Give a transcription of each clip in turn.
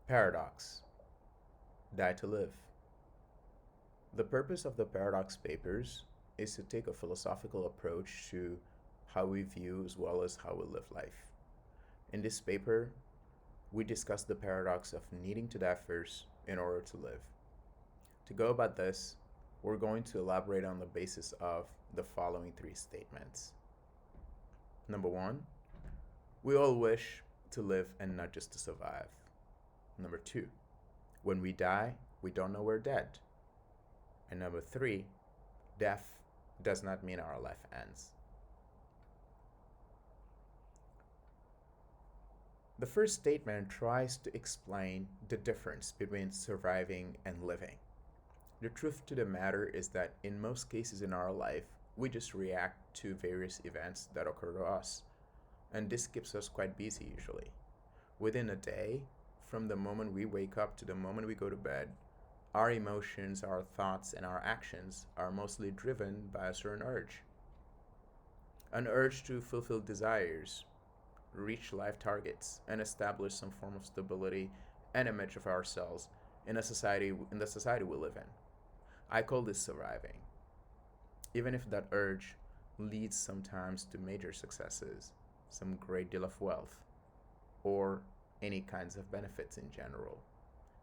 Paradox. Die to live. The purpose of the Paradox Papers is to take a philosophical approach to how we view as well as how we live life. In this paper, we discuss the paradox of needing to die first in order to live. To go about this, we're going to elaborate on the basis of the following three statements. Number one, we all wish to live and not just to survive. Number two, when we die, we don't know we're dead. And number three, death does not mean our life ends. The first statement tries to explain the difference between surviving and living. The truth to the matter is that in most cases in our life, we just react to various events that occur to us. And this keeps us quite busy usually. Within a day, from the moment we wake up to the moment we go to bed, our emotions, our thoughts, and our actions are mostly driven by a certain urge. An urge to fulfill desires, reach life targets, and establish some form of stability and image of ourselves in the society we live in. I call this surviving. Even if that urge leads sometimes to major successes, some great deal of wealth, or any kinds of benefits in general,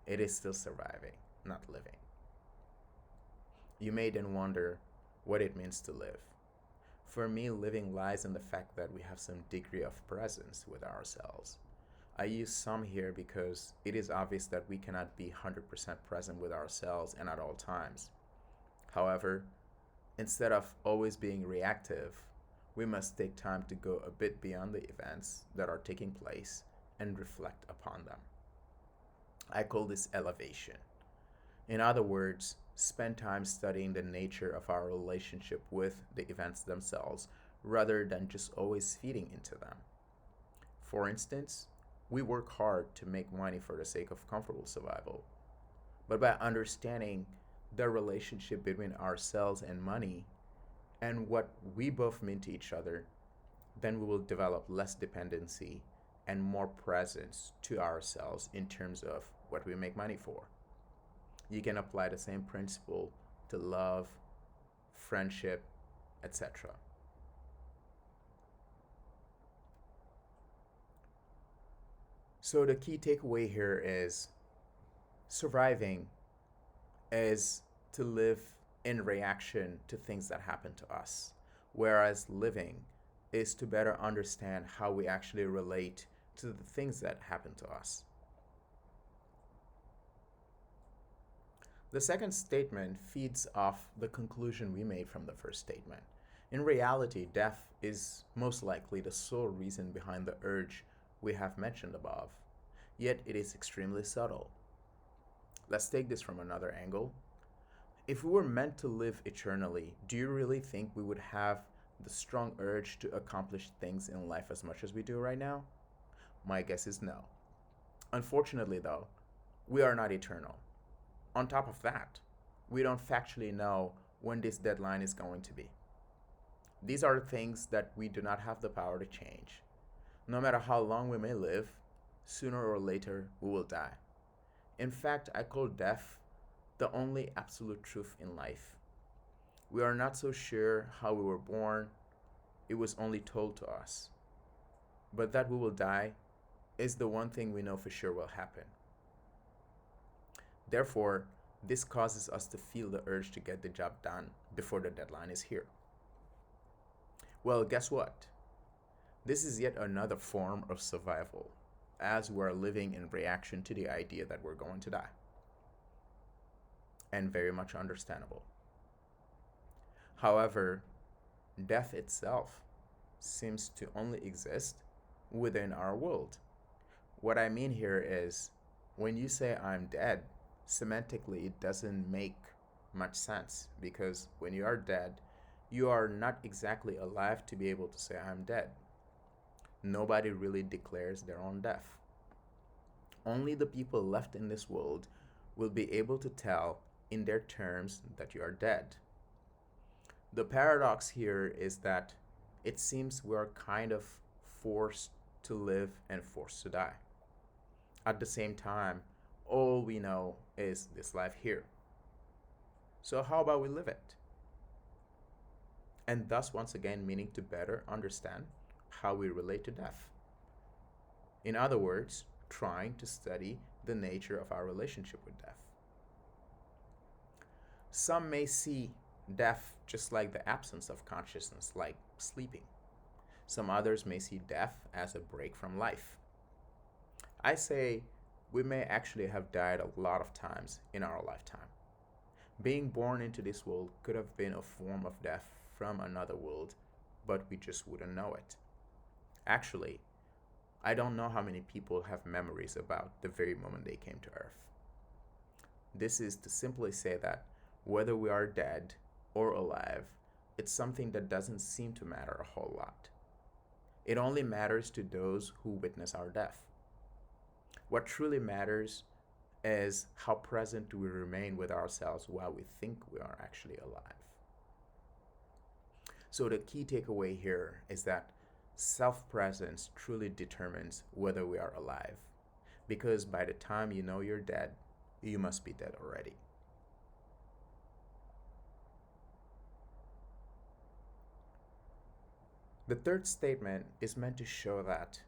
it is still surviving, not living. You may then wonder what it means to live. For me, living lies in the fact that we have some degree of presence with ourselves. I use some here because it is obvious that we cannot be 100% present with ourselves and at all times. However, instead of always being reactive, we must take time to go a bit beyond the events that are taking place and reflect upon them. I call this elevation. In other words, spend time studying the nature of our relationship with the events themselves rather than just always feeding into them. For instance, we work hard to make money for the sake of comfortable survival. But by understanding the relationship between ourselves and money and what we both mean to each other, then we will develop less dependency and more presence to ourselves in terms of what we make money for. You can apply the same principle to love, friendship, etc. So the key takeaway here is surviving is to live in reaction to things that happen to us, whereas living is to better understand how we actually relate to the things that happen to us. The second statement feeds off the conclusion we made from the first statement. In reality, death is most likely the sole reason behind the urge we have mentioned above, yet it is extremely subtle. Let's take this from another angle. If we were meant to live eternally, do you really think we would have the strong urge to accomplish things in life as much as we do right now? My guess is no. Unfortunately, though, we are not eternal. On top of that, we don't factually know when this deadline is going to be. These are things that we do not have the power to change. No matter how long we may live, sooner or later we will die. In fact, I call death the only absolute truth in life. We are not so sure how we were born, it was only told to us. But that we will die is the one thing we know for sure will happen. Therefore, this causes us to feel the urge to get the job done before the deadline is here. Well, guess what? This is yet another form of survival, as we are living in reaction to the idea that we're going to die. And very much understandable. However, death itself seems to only exist within our world. What I mean here is when you say I'm dead, semantically it doesn't make much sense because when you are dead, you are not exactly alive to be able to say I'm dead. Nobody really declares their own death. Only the people left in this world will be able to tell in their terms that you are dead. The paradox here is that it seems we are kind of forced to live and forced to die. At the same time, all we know is this life here. So, how about we live it? And thus, once again, meaning to better understand how we relate to death. In other words, trying to study the nature of our relationship with death. Some may see death just like the absence of consciousness, like sleeping. Some others may see death as a break from life. I say we may actually have died a lot of times in our lifetime. Being born into this world could have been a form of death from another world, but we just wouldn't know it. Actually, I don't know how many people have memories about the very moment they came to Earth. This is to simply say that whether we are dead or alive, it's something that doesn't seem to matter a whole lot. It only matters to those who witness our death. What truly matters is how present do we remain with ourselves while we think we are actually alive. So the key takeaway here is that self-presence truly determines whether we are alive. Because by the time you know you're dead, you must be dead already. The third statement is meant to show that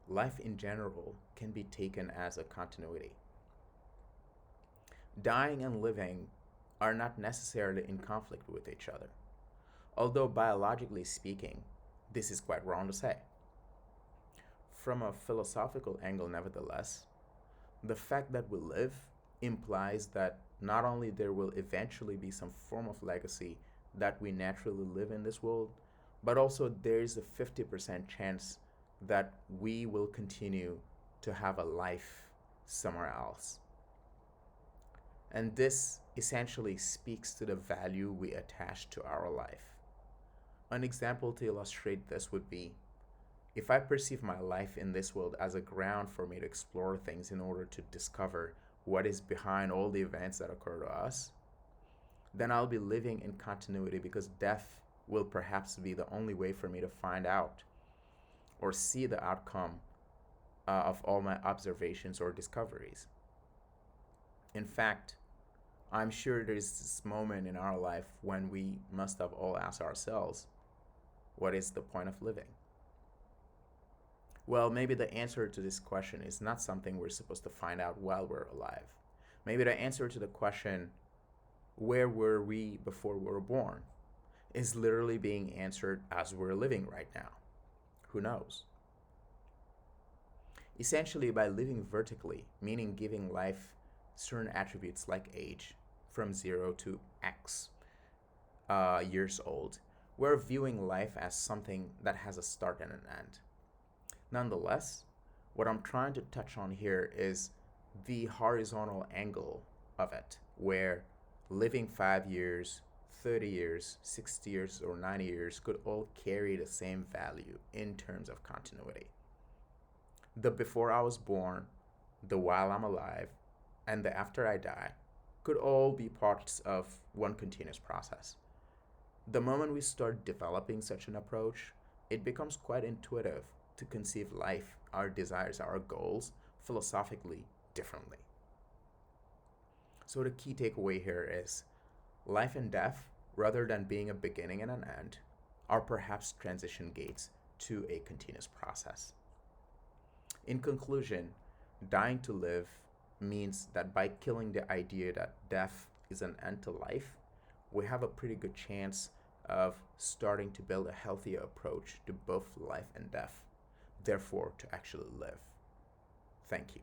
life in general can be taken as a continuity. Dying and living are not necessarily in conflict with each other, although biologically speaking, this is quite wrong to say. From a philosophical angle, nevertheless, the fact that we live implies that not only there will eventually be some form of legacy that we naturally live in this world, but also there is a 50% chance that we will continue to have a life somewhere else. And this essentially speaks to the value we attach to our life. An example to illustrate this would be if I perceive my life in this world as a ground for me to explore things in order to discover what is behind all the events that occur to us, then I'll be living in continuity because death will perhaps be the only way for me to find out or see the outcome of all my observations or discoveries. In fact, I'm sure there's this moment in our life when we must have all asked ourselves, what is the point of living? Well, maybe the answer to this question is not something we're supposed to find out while we're alive. Maybe the answer to the question, where were we before we were born, is literally being answered as we're living right now. Who knows? Essentially, by living vertically, meaning giving life certain attributes like age, from 0 to X years old, we're viewing life as something that has a start and an end. Nonetheless, what I'm trying to touch on here is the horizontal angle of it, where living 5 years, 30 years, 60 years, or 90 years could all carry the same value in terms of continuity. The before I was born, the while I'm alive, and the after I die could all be parts of one continuous process. The moment we start developing such an approach, it becomes quite intuitive to conceive life, our desires, our goals, philosophically differently. So the key takeaway here is life and death, rather than being a beginning and an end, are perhaps transition gates to a continuous process. In conclusion, dying to live means that by killing the idea that death is an end to life, we have a pretty good chance of starting to build a healthier approach to both life and death, therefore to actually live. Thank you.